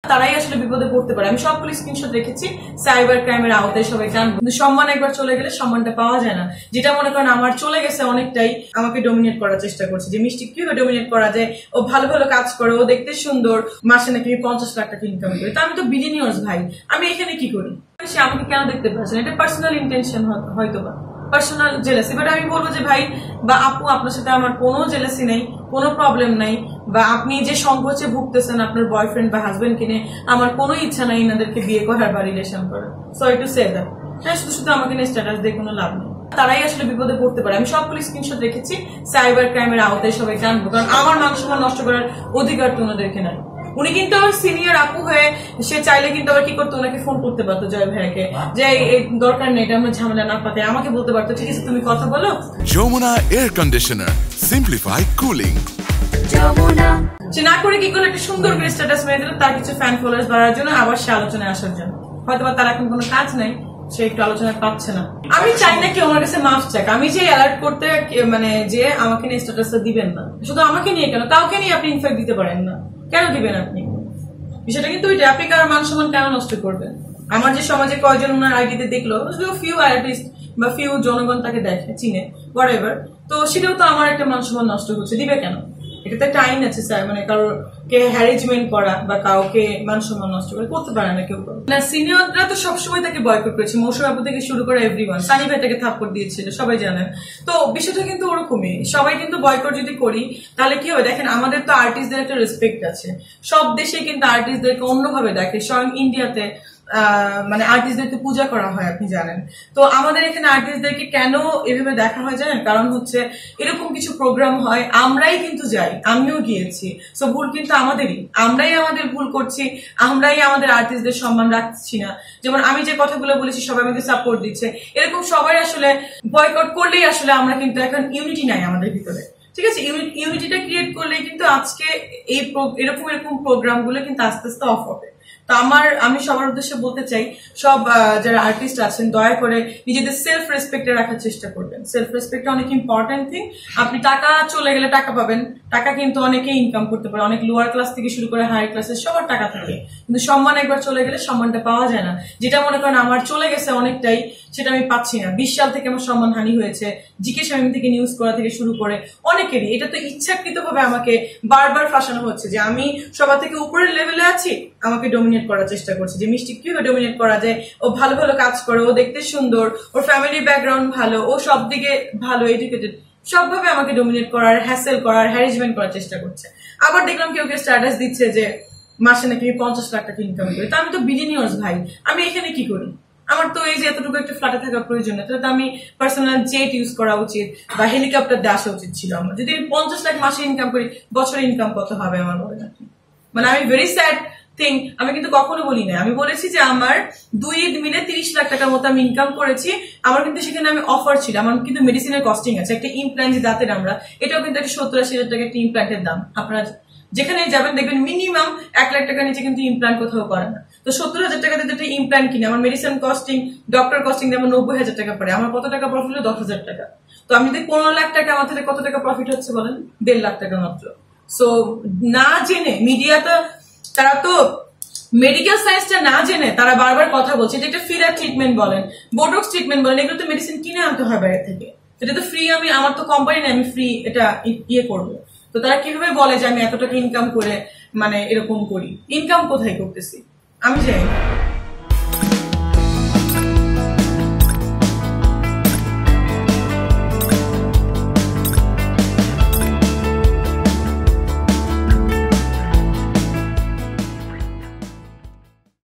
তারাই আসলে বিপদে পড়তে পারে। আমি সবগুলো স্ক্রিনশট রেখেছি, সাইবার ক্রাইমের আওতায় সবাই জানবে। কিন্তু সম্মান একবার চলে গেলে সম্মানটা পাওয়া যায় না। যেটা মনে করেন আমার চলে গেছে অনেকটাই, আমাকে ডোমিনেট করার চেষ্টা করছে যে মিষ্টি কিভাবে ডোমিনেট করা যায়, ও ভালো ভালো কাজ করে, ও দেখতে সুন্দর, মাসে নাকি 50 লাখ টাকা ইনকাম করে। তো আমি তো বিলিনিয়ার্স ভাই, আমি এখানে কি করি? সে আমাকে কেন দেখতে পাচ্ছে না? এটা পার্সোনাল ইন্টেনশন হয়তো বা পার্সোনাল জেলাসি। বাট আমি বলবো যে ভাই বা আপু, আপনার সাথে আমার কোনো জেলাসি নেই, কোনো প্রবলেম নাই, বা আপনি যে সংকোচে ভুগতেছেন আপনার বয়ফ্রেন্ড বা হাজবেন্ডকে নিয়ে, আমার কোনো ইচ্ছা নাই এনাদেরকে বিয়ে করার বা রিলেশন করার। Sorry to say that. হ্যাঁ, শুধু শুধু আমাকে নিয়ে স্ট্যাটাস দিয়ে কোনো লাভ নেই। তারাই আসলে বিপদে পড়তে পারে। আমি সবগুলো স্ক্রিনশট রেখেছি, সাইবার ক্রাইমের আওতায় সবাই জানবো, কারণ আমার মান সম্মান নষ্ট করার অধিকার তো ওনাদেরকে নাই। উনি কিন্তু আমার সিনিয়র আপু হয়ে সে চাইলে কিন্তু আবার কি করতো, ওনাকে ফোন করতে পারতো জয় ভাইয়াকে, যে এই দরকার নেই, এটা আমরা ঝামেলা না পাতে, আমাকে বলতে পারতো ঠিক আছে তুমি কথা বলো। Jamuna air conditioner, simplify cooling. সে না করে কি করে একটা সুন্দর করে স্ট্যাটাস মেরে দিল তার কিছু ফ্যান ফলোয়ার্স বাড়ার জন্য, আবার সে আলোচনায় আসার জন্য। হয়তো তার এখন কোনো কাজ নাই, সে একটু আলোচনা পাচ্ছে না। আমি চাই না কেউ আমার কাছে মাফ চাক। আমি যে অ্যালার্ট করতে মানে যে আমাকে নিয়ে স্ট্যাটাসটা দিবেন না, শুধু আমাকে নিয়ে কেন, কাউকে নিয়ে আপনি ইনফ্যাক্ট দিতে পারেন না, কেন দিবেন আপনি? বিষয়টা কিন্তু ওইটা, আপনি কারোর মান সম্মান কেন নষ্ট করবেন? আমার যে সমাজে কয়জন ওনার আইডিতে দেখলো, ফিউ আর্টিস্ট বা ফিউ জনগণ তাকে দেখে, চিনে, হোয়াট এভার, তো সেটাও তো আমার একটা মান সম্মান নষ্ট হচ্ছে। দিবে কেন? এটা তো একটা আইন আছে স্যার, মানে কারোকে হ্যারেজমেন্ট করা বা কাউকে মান সম্মান নষ্ট করে করতে পারে না কেউ। না, সিনিয়ররা তো সবসময় তাকে বয়কট করেছে, মৌসুম আপু থেকে শুরু করে এভরিওয়ান। সানি ভাই তাকে থাপ্পড় দিয়েছিল, সবাই জানেন। তো বিষয়টা কিন্তু ওরকমই, সবাই কিন্তু বয়কট যদি করি তাহলে কি হবে? দেখেন, আমাদের তো আর্টিস্টদের একটা রেসপেক্ট আছে, সব দেশে কিন্তু আর্টিস্টদেরকে অন্যভাবে দেখে। স্বয়ং ইন্ডিয়াতে মানে আর্টিস্টদেরকে পূজা করা হয়, আপনি জানেন। তো আমাদের এখানে আর্টিস্টদেরকে কেন এভাবে দেখা হয় জানেন? কারণ হচ্ছে এরকম কিছু প্রোগ্রাম হয়, আমরাই কিন্তু যাই, আমিও গিয়েছি। সো ভুল কিন্তু আমাদেরই, আমরাই আমাদের ভুল করছি, আমরাই আমাদের আর্টিস্টদের সম্মান রাখছি না। যেমন আমি যে কথাগুলো বলেছি সবাই আমাকে সাপোর্ট দিচ্ছে, এরকম সবাই আসলে বয়কট করলেই আসলে আমরা কিন্তু এখন ইউনিটি নাই আমাদের ভিতরে। ঠিক আছে, ইউনিটিটা ক্রিয়েট করলেই কিন্তু আজকে এই এরকম প্রোগ্রাম গুলো কিন্তু আস্তে আস্তে অফ হবে। তো আমি সবার উদ্দেশ্যে বলতে চাই, সব যারা আর্টিস্ট আছেন দয়া করে নিজেদের সেলফ রেসপেক্টে রাখার চেষ্টা করবেন। সেলফ রেসপেক্ট অনেক ইম্পর্টেন্ট থিং। আপনি টাকা চলে গেলে টাকা পাবেন, টাকা কিন্তু অনেকেই ইনকাম করতে পারে, অনেক লোয়ার ক্লাস থেকে শুরু করে হায়ার ক্লাসের সবার টাকা থাকে, কিন্তু সম্মান একবার চলে গেলে সম্মানটা পাওয়া যায় না। যেটা মনে করেন আমার চলে গেছে অনেকটাই, সেটা আমি পাচ্ছি না। 20 সাল থেকে আমার সম্মান হানি হয়েছে, জিকে শামীম থেকে নিউজ করা থেকে শুরু করে অনেকেরই। এটা তো ইচ্ছাকৃতভাবে আমাকে বারবার ফাঁসানো হচ্ছে যে আমি সবার থেকে উপরের লেভেলে আছি, আমাকে ডোমিনেট করার চেষ্টা করছে যে মিষ্টি কিভাবে ডোমিনেট করা যায়, ও ভালো ভালো কাজ করে, ও দেখতে সুন্দর, ওর ফ্যামিলি ব্যাকগ্রাউন্ড ভালো, ও সব দিকে ভালো এডুকেটেড, সবভাবে আমাকে ডোমিনেট করার, হ্যাসেল করার, হ্যারেসমেন্ট করার চেষ্টা করছে। আবার দেখলাম কেউ কেউ স্ট্যাটাস দিচ্ছে যে মাসে নাকি 50 লাখ টাকা ইনকাম করে। তো আমি তো বিলিনিয়ার্স ভাই, আমি এখানে কি করি? আমার তো এই যে এতটুকু একটা ফ্ল্যাটে থাকা প্রয়োজন, তাহলে তো আমি পার্সোনাল জেট ইউজ করা উচিত বা হেলিকপ্টার দিয়ে আসা উচিত ছিল আমার। যদি আমি 50 লাখ মাসে ইনকাম করি, বছরে ইনকাম কত হবে আমার বলে নাকি? মানে আমি ভেরি স্যাড থিং, আমি কিন্তু কখনো বলি না, আমি বলেছি যে আমার 2 ঈদ মিলে 30 লাখ টাকার মতো আমি ইনকাম করেছি। আমার কিন্তু সেখানে আমি অফার ছিল, আমার কিন্তু মেডিসিনের কস্টিং আছে, একটা ইমপ্ল্যান্ট যে দাঁতের আমরা, এটাও কিন্তু একটা 70-80 হাজার টাকা একটা ইমপ্ল্যান্টের দাম। আপনারা যেখানে যাবেন দেখবেন মিনিমাম 1 লাখ টাকার নিচে কিন্তু ইমপ্ল্যান্ট কোথাও করে না। তো 70,000 টাকা দিয়ে একটা ইমপ্ল্যান্ট কিনে আমার মেডিসিন কস্টিং, ডক্টর কস্টিং দিয়ে আমার 90,000 টাকা পড়ে। আমার কত টাকা প্রফিট হলো? 10,000 টাকা। তো আমি যদি 15 লাখ টাকা, আমার তাহলে কত টাকা প্রফিট হচ্ছে বলেন? 1.5 লাখ টাকা মাত্র। সো না জেনে মিডিয়াটা, তারা তো মেডিকেল সায়েন্সটা না জেনে তারা বারবার কথা বলছে, এটা একটা ফিলার ট্রিটমেন্ট বলেন, বোটক্স ট্রিটমেন্ট বলেন, এগুলো তো মেডিসিন কিনে আনতে হয় বাইরে থেকে। এটা তো ফ্রি, আমার তো কোম্পানি না, আমি ফ্রি এটা ইয়ে করবো। তো তারা কিভাবে বলে যে আমি এত টাকা ইনকাম করে মানে এরকম করি? ইনকাম কোথায় করতেছি আমি জানি।